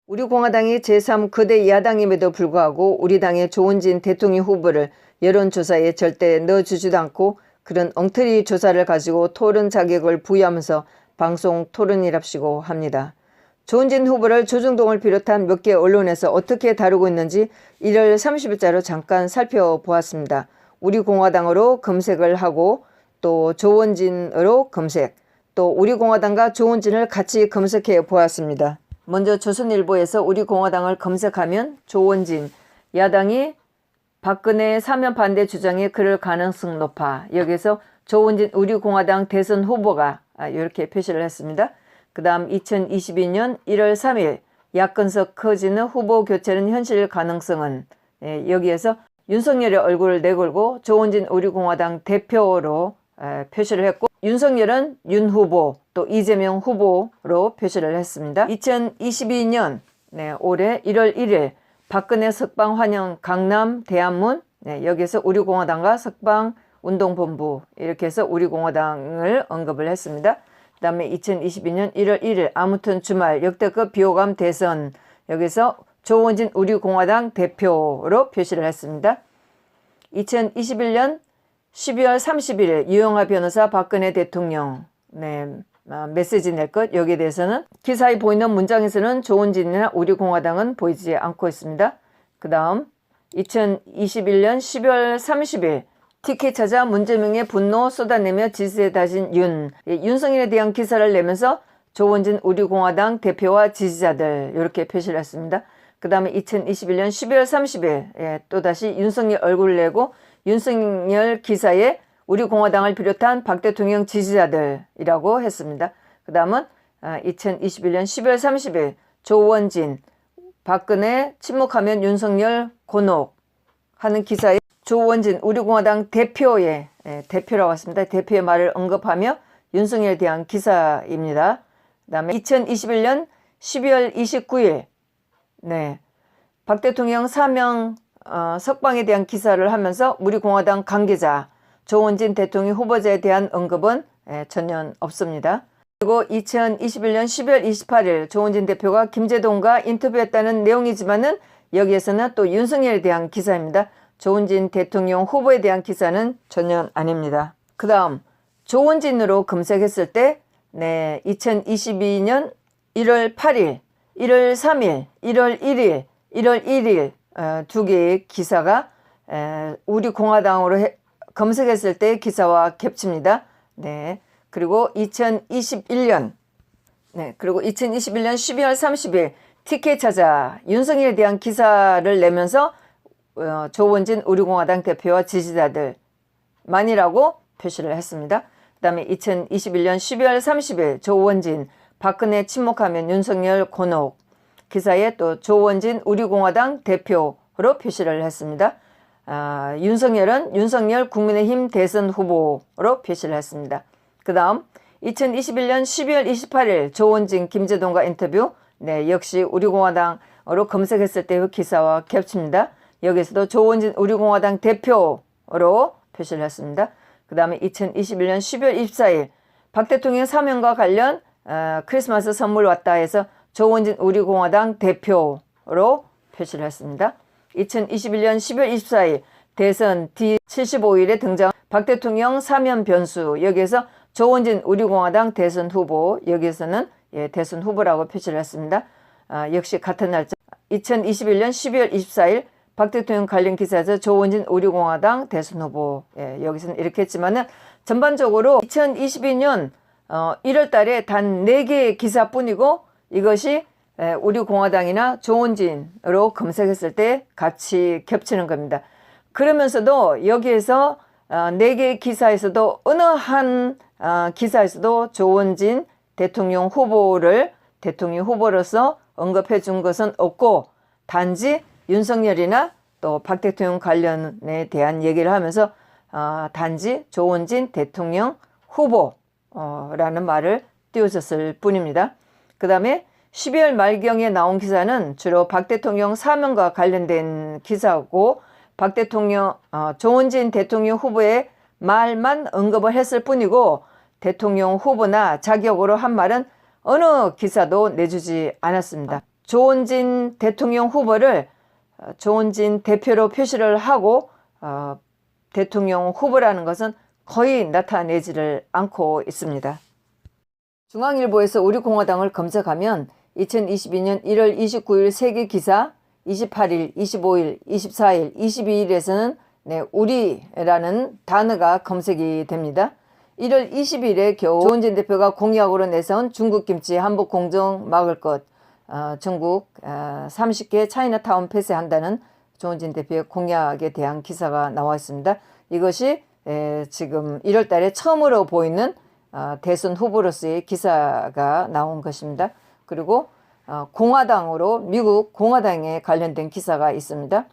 우리 공화당이 제3거대 야당임에도 불구하고 우리 당의 조원진 대통령 후보를 여론조사에 절대 넣어주지도 않고 그런 엉터리 조사를 가지고 토론 자격을 부여하면서 방송 토론이랍시고 합니다. 조원진 후보를 조중동을 비롯한 몇 개 언론에서 어떻게 다루고 있는지 1월 30일자로 잠깐 살펴보았습니다. 우리 공화당으로 검색을 하고 또 조원진으로 검색, 또 우리 공화당과 조원진을 같이 검색해 보았습니다. 먼저 조선일보에서 우리 공화당을 검색하면 조원진, 야당이 박근혜 사면 반대 주장에 그럴 가능성 높아. 여기서 조원진 우리 공화당 대선 후보가 이렇게 표시를 했습니다. 그 다음 2022년 1월 3일 야권석 커지는 후보 교체는 현실 가능성은, 여기에서 윤석열의 얼굴을 내걸고 조원진 우리 공화당 대표로 표시를 했고, 윤석열은 윤 후보 또 이재명 후보로 표시를 했습니다. 2022년 올해 1월 1일 박근혜 석방 환영 강남 대한문, 여기에서 우리 공화당과 석방 운동본부 이렇게 해서 우리 공화당을 언급을 했습니다. 그 다음에 2022년 1월 1일 아무튼 주말 역대급 비호감 대선, 여기서 조원진 우리 공화당 대표로 표시를 했습니다. 2021년 12월 31일 유영하 변호사 박근혜 대통령 메시지 낼 것, 여기에 대해서는 기사에 보이는 문장에서는 조원진이나 우리 공화당은 보이지 않고 있습니다. 그 다음 2021년 12월 30일 티켓 찾아 문재명의 분노 쏟아내며 지지에 다진 윤석열에 대한 기사를 내면서 조원진 우리 공화당 대표와 지지자들 이렇게 표시를 했습니다. 그 다음에 2021년 12월 30일 또다시 윤석열 얼굴을 내고 윤석열 기사에 우리 공화당을 비롯한 박 대통령 지지자들이라고 했습니다. 그 다음은 2021년 12월 30일 조원진, 박근혜 침묵하면 윤석열 곤혹 하는 기사에 조원진 우리 공화당 대표의 대표라고 했습니다. 대표의 말을 언급하며 윤석열에 대한 기사입니다. 그 다음에 2021년 12월 29일 박 대통령 사명 석방에 대한 기사를 하면서 우리 공화당 관계자 조원진 대통령 후보자에 대한 언급은 전혀 없습니다. 그리고 2021년 12월 28일 조원진 대표가 김제동과 인터뷰했다는 내용이지만은 여기에서는 또 윤석열에 대한 기사입니다. 조원진 대통령 후보에 대한 기사는 전혀 아닙니다. 그 다음 조원진으로 검색했을 때 2022년 1월 8일, 1월 3일, 1월 1일, 1월 1일 두 개의 기사가 우리 공화당으로 검색했을 때 기사와 겹칩니다. 그리고 2021년 12월 30일 티켓 찾아 윤석열에 대한 기사를 내면서 조원진 우리 공화당 대표와 지지자들만이라고 표시를 했습니다. 그 다음에 2021년 12월 30일 조원진, 박근혜 침묵하면 윤석열 곤혹 기사에 또 조원진 우리 공화당 대표로 표시를 했습니다. 윤석열은 윤석열 국민의힘 대선 후보로 표시를 했습니다. 그 다음 2021년 12월 28일 조원진 김제동과 인터뷰, 역시 우리 공화당으로 검색했을 때의 기사와 겹칩니다. 여기서도 조원진 우리 공화당 대표로 표시를 했습니다. 그 다음에 2021년 12월 24일 박 대통령 사면과 관련 크리스마스 선물 왔다 해서 조원진 우리 공화당 대표로 표시를 했습니다. 2021년 12월 24일 대선 D75일에 등장 박 대통령 사면 변수, 여기에서 조원진 우리 공화당 대선 후보, 여기에서는 대선 후보라고 표시를 했습니다. 역시 같은 날짜 2021년 12월 24일 박 대통령 관련 기사에서 조원진 우리 공화당 대선 후보, 여기서는 이렇게 했지만은 전반적으로 2022년 1월 달에 단 4개의 기사뿐이고 이것이 우리 공화당이나 조원진으로 검색했을 때 같이 겹치는 겁니다. 그러면서도 여기에서 4개의 기사에서도 어느 한 기사에서도 조원진 대통령 후보를 대통령 후보로서 언급해 준 것은 없고, 단지 윤석열이나 또 박 대통령 관련에 대한 얘기를 하면서 단지 조원진 대통령 후보라는 말을 띄워줬을 뿐입니다. 그 다음에 12월 말경에 나온 기사는 주로 박 대통령 사면과 관련된 기사고, 박 대통령 조원진 대통령 후보의 말만 언급을 했을 뿐이고 대통령 후보나 자격으로 한 말은 어느 기사도 내주지 않았습니다. 조원진 대통령 후보를 조원진 대표로 표시를 하고 대통령 후보라는 것은 거의 나타내지를 않고 있습니다. 중앙일보에서 우리공화당을 검색하면 2022년 1월 29일 세계 기사, 28일, 25일, 24일, 22일에서는 우리라는 단어가 검색이 됩니다. 1월 20일에 겨우 조원진 대표가 공약으로 내세운 중국 김치 한복 공정 막을 것, 전국 30개 차이나타운 폐쇄한다는 조원진 대표의 공약에 대한 기사가 나와 있습니다. 이것이 지금 1월 달에 처음으로 보이는 대선 후보로서의 기사가 나온 것입니다. 그리고 공화당으로 미국 공화당에 관련된 기사가 있습니다.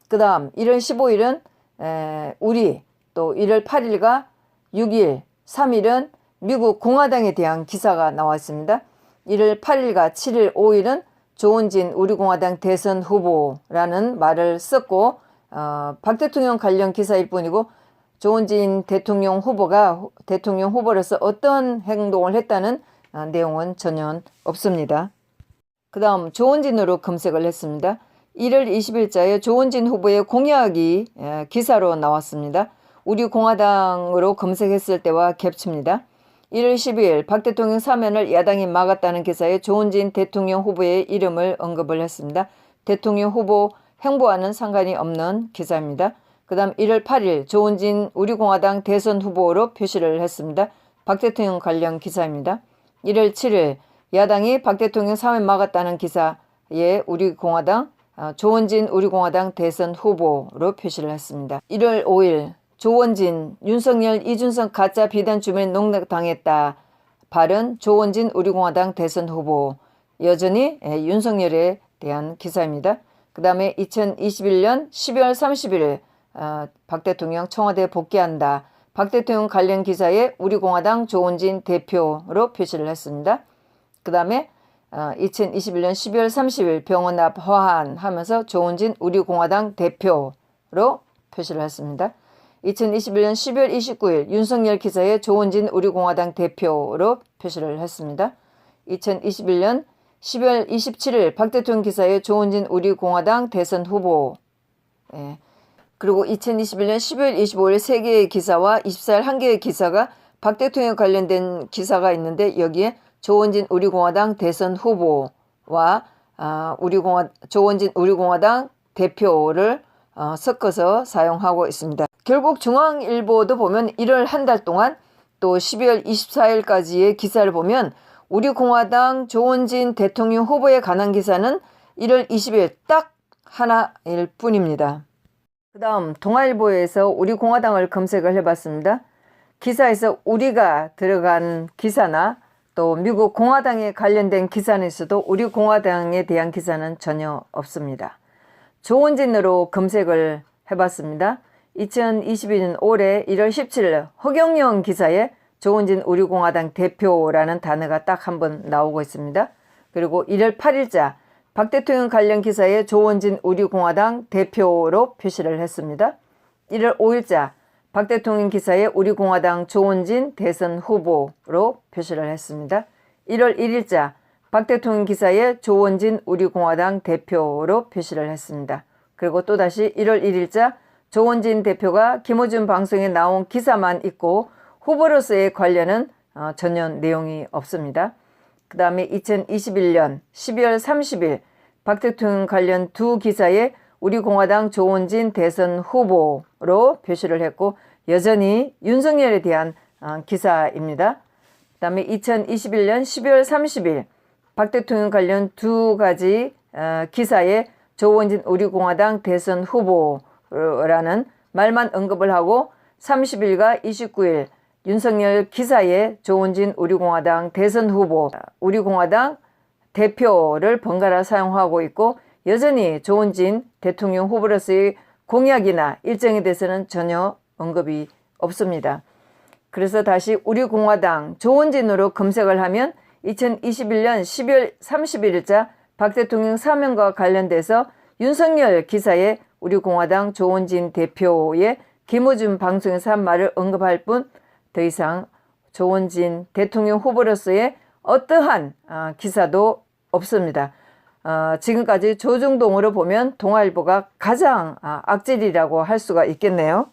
그 다음 1월 15일은 우리, 또 1월 8일과 6일, 3일은 미국 공화당에 대한 기사가 나와 있습니다. 1월 8일과 7일, 5일은 조원진 우리공화당 대선 후보라는 말을 썼고 박 대통령 관련 기사일 뿐이고 조원진 대통령 후보가 대통령 후보로서 어떤 행동을 했다는 내용은 전혀 없습니다. 그 다음 조원진으로 검색을 했습니다. 1월 20일자에 조원진 후보의 공약이 기사로 나왔습니다. 우리 공화당으로 검색했을 때와 겹칩니다. 1월 12일 박 대통령 사면을 야당이 막았다는 기사에 조원진 대통령 후보의 이름을 언급을 했습니다. 대통령 후보 행보와는 상관이 없는 기사입니다. 그 다음 1월 8일 조원진 우리공화당 대선 후보로 표시를 했습니다. 박 대통령 관련 기사입니다. 1월 7일 야당이 박 대통령 사면 막았다는 기사에 우리공화당 조원진 우리공화당 대선 후보로 표시를 했습니다. 1월 5일 조원진, 윤석열, 이준석 가짜 비단 주변에 농락당했다. 발언 조원진 우리공화당 대선 후보. 여전히 윤석열에 대한 기사입니다. 그 다음에 2021년 12월 30일 박 대통령 청와대 복귀한다. 박 대통령 관련 기사에 우리공화당 조원진 대표로 표시를 했습니다. 그 다음에 2021년 12월 30일 병원 앞 화환하면서 조원진 우리공화당 대표로 표시를 했습니다. 2021년 12월 29일 윤석열 기사에 조원진 우리공화당 대표로 표시를 했습니다. 2021년 12월 27일 박 대통령 기사에 조원진 우리공화당 대선 후보. 그리고 2021년 12월 25일 3개의 기사와 24일 1개의 기사가 박 대통령 관련된 기사가 있는데 여기에 조원진 우리공화당 대선 후보와 조원진 우리공화당 대표를 섞어서 사용하고 있습니다. 결국 중앙일보도 보면 1월 한 달 동안 또 12월 24일까지의 기사를 보면 우리공화당 조원진 대통령 후보에 관한 기사는 1월 20일 딱 하나일 뿐입니다. 그 다음 동아일보에서 우리공화당을 검색을 해봤습니다. 기사에서 우리가 들어간 기사나 또 미국 공화당에 관련된 기사는 있어도 우리공화당에 대한 기사는 전혀 없습니다. 조원진으로 검색을 해봤습니다. 2022년 올해 1월 17일 허경영 기사에 조원진 우리공화당 대표라는 단어가 딱 한 번 나오고 있습니다. 그리고 1월 8일자 박 대통령 관련 기사에 조원진 우리공화당 대표로 표시를 했습니다. 1월 5일자 박 대통령 기사에 우리공화당 조원진 대선 후보로 표시를 했습니다. 1월 1일자 박 대통령 기사에 조원진 우리공화당 대표로 표시를 했습니다. 그리고 또다시 1월 1일자 조원진 대표가 김어준 방송에 나온 기사만 있고 후보로서의 관련은 전혀 내용이 없습니다. 그 다음에 2021년 12월 30일 박 대통령 관련 두 기사에 우리공화당 조원진 대선 후보로 표시를 했고 여전히 윤석열에 대한 기사입니다. 그 다음에 2021년 12월 30일 박 대통령 관련 두 가지 기사에 조원진 우리공화당 대선 후보라는 말만 언급을 하고 30일과 29일 윤석열 기사에 조원진 우리공화당 대선 후보, 우리공화당 대표를 번갈아 사용하고 있고 여전히 조원진 대통령 후보로서의 공약이나 일정에 대해서는 전혀 언급이 없습니다. 그래서 다시 우리공화당 조원진으로 검색을 하면 2021년 12월 31일자 박 대통령 사면과 관련돼서 윤석열 기사에 우리공화당 조원진 대표의 김어준 방송에서 한 말을 언급할 뿐 더 이상 조원진 대통령 후보로서의 어떠한 기사도 없습니다. 지금까지 조중동으로 보면 동아일보가 가장 악질이라고 할 수가 있겠네요.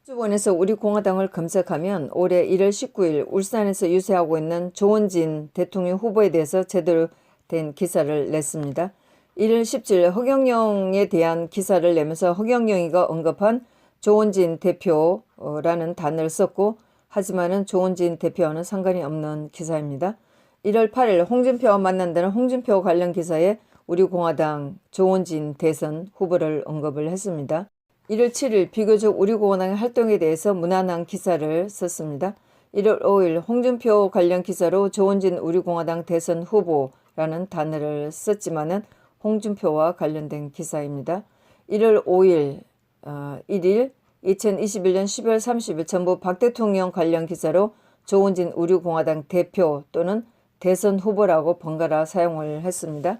주본에서 우리 공화당을 검색하면 올해 1월 19일 울산에서 유세하고 있는 조원진 대통령 후보에 대해서 제대로 된 기사를 냈습니다. 1월 17일 허경영에 대한 기사를 내면서 허경영이가 언급한 조원진 대표라는 단어를 썼고, 하지만은 조원진 대표와는 상관이 없는 기사입니다. 1월 8일 홍준표와 만난다는 홍준표 관련 기사에 우리 공화당 조원진 대선 후보를 언급을 했습니다. 1월 7일 비교적 우리 공화당의 활동에 대해서 무난한 기사를 썼습니다. 1월 5일 홍준표 관련 기사로 조원진 우리 공화당 대선 후보라는 단어를 썼지만은 홍준표와 관련된 기사입니다. 1월 5일 1일 2021년 12월 30일 전부 박 대통령 관련 기사로 조원진 우리 공화당 대표 또는 대선 후보라고 번갈아 사용을 했습니다.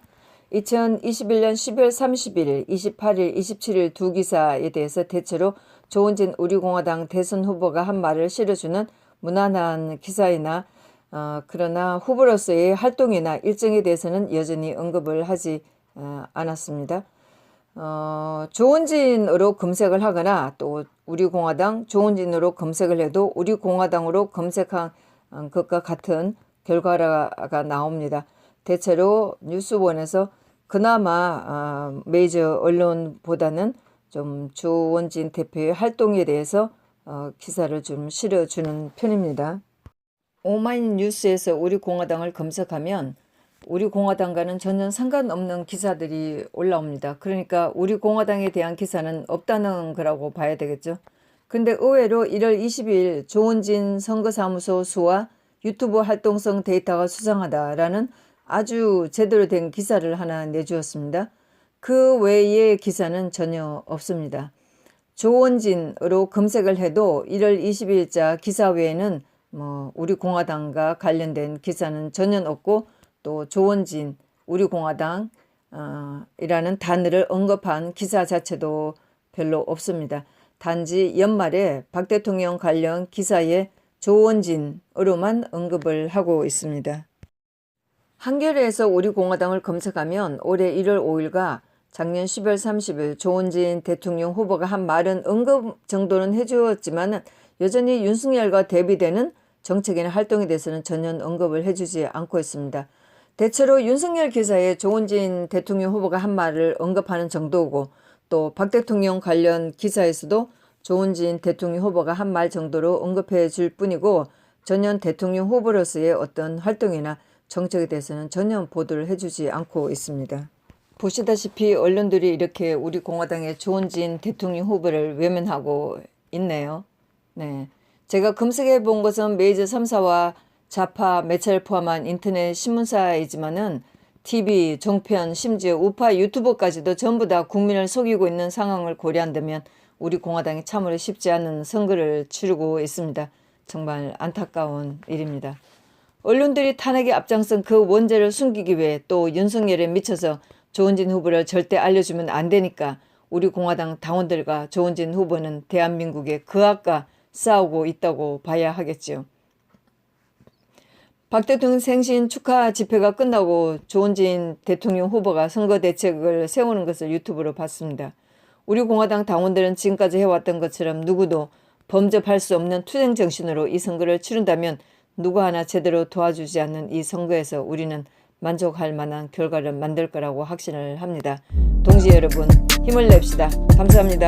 2021년 12월 31일, 28일, 27일 두 기사에 대해서 대체로 조원진 우리 공화당 대선 후보가 한 말을 실어주는 무난한 기사이나 그러나 후보로서의 활동이나 일정에 대해서는 여전히 언급을 하지 않았습니다. 조원진으로 검색을 하거나 또 우리 공화당 조원진으로 검색을 해도 우리 공화당으로 검색한 것과 같은 결과가 나옵니다. 대체로 뉴스원에서 그나마 메이저 언론보다는 좀 조원진 대표의 활동에 대해서 기사를 좀 실어주는 편입니다. 오마이뉴스에서 우리 공화당을 검색하면 우리 공화당과는 전혀 상관없는 기사들이 올라옵니다. 그러니까 우리 공화당에 대한 기사는 없다는 거라고 봐야 되겠죠. 근데 의외로 1월 22일 조원진 선거사무소 수와 유튜브 활동성 데이터가 수상하다라는 아주 제대로 된 기사를 하나 내주었습니다. 그 외의 기사는 전혀 없습니다. 조원진으로 검색을 해도 1월 22일자 기사 외에는 우리 공화당과 관련된 기사는 전혀 없고, 또 조원진 우리 공화당 이라는 단어를 언급한 기사 자체도 별로 없습니다. 단지 연말에 박 대통령 관련 기사에 조원진으로만 언급을 하고 있습니다. 한겨레에서 우리 공화당을 검색하면 올해 1월 5일과 작년 12월 30일 조원진 대통령 후보가 한 말은 언급 정도는 해주었지만 여전히 윤석열과 대비되는 정책이나 활동에 대해서는 전혀 언급을 해주지 않고 있습니다. 대체로 윤석열 기사에 조원진 대통령 후보가 한 말을 언급하는 정도고, 또 박 대통령 관련 기사에서도 조원진 대통령 후보가 한 말 정도로 언급해 줄 뿐이고, 전현 대통령 후보로서의 어떤 활동이나 정책에 대해서는 전혀 보도를 해주지 않고 있습니다. 보시다시피 언론들이 이렇게 우리 공화당의 조원진 대통령 후보를 외면하고 있네요. 네, 제가 검색해 본 것은 메이저 3사와 좌파 매체를 포함한 인터넷 신문사이지만은 TV, 종편, 심지어 우파 유튜버까지도 전부 다 국민을 속이고 있는 상황을 고려한다면 우리 공화당이 참으로 쉽지 않은 선거를 치르고 있습니다. 정말 안타까운 일입니다. 언론들이 탄핵에 앞장선 그 원죄를 숨기기 위해 또 윤석열에 미쳐서 조원진 후보를 절대 알려주면 안 되니까 우리 공화당 당원들과 조원진 후보는 대한민국의 그악과 싸우고 있다고 봐야 하겠지요. 박 대통령 생신 축하 집회가 끝나고 조원진 대통령 후보가 선거 대책을 세우는 것을 유튜브로 봤습니다. 우리 공화당 당원들은 지금까지 해왔던 것처럼 누구도 범접할 수 없는 투쟁 정신으로 이 선거를 치른다면 누구 하나 제대로 도와주지 않는 이 선거에서 우리는 만족할 만한 결과를 만들 거라고 확신을 합니다. 동지 여러분, 힘을 냅시다. 감사합니다.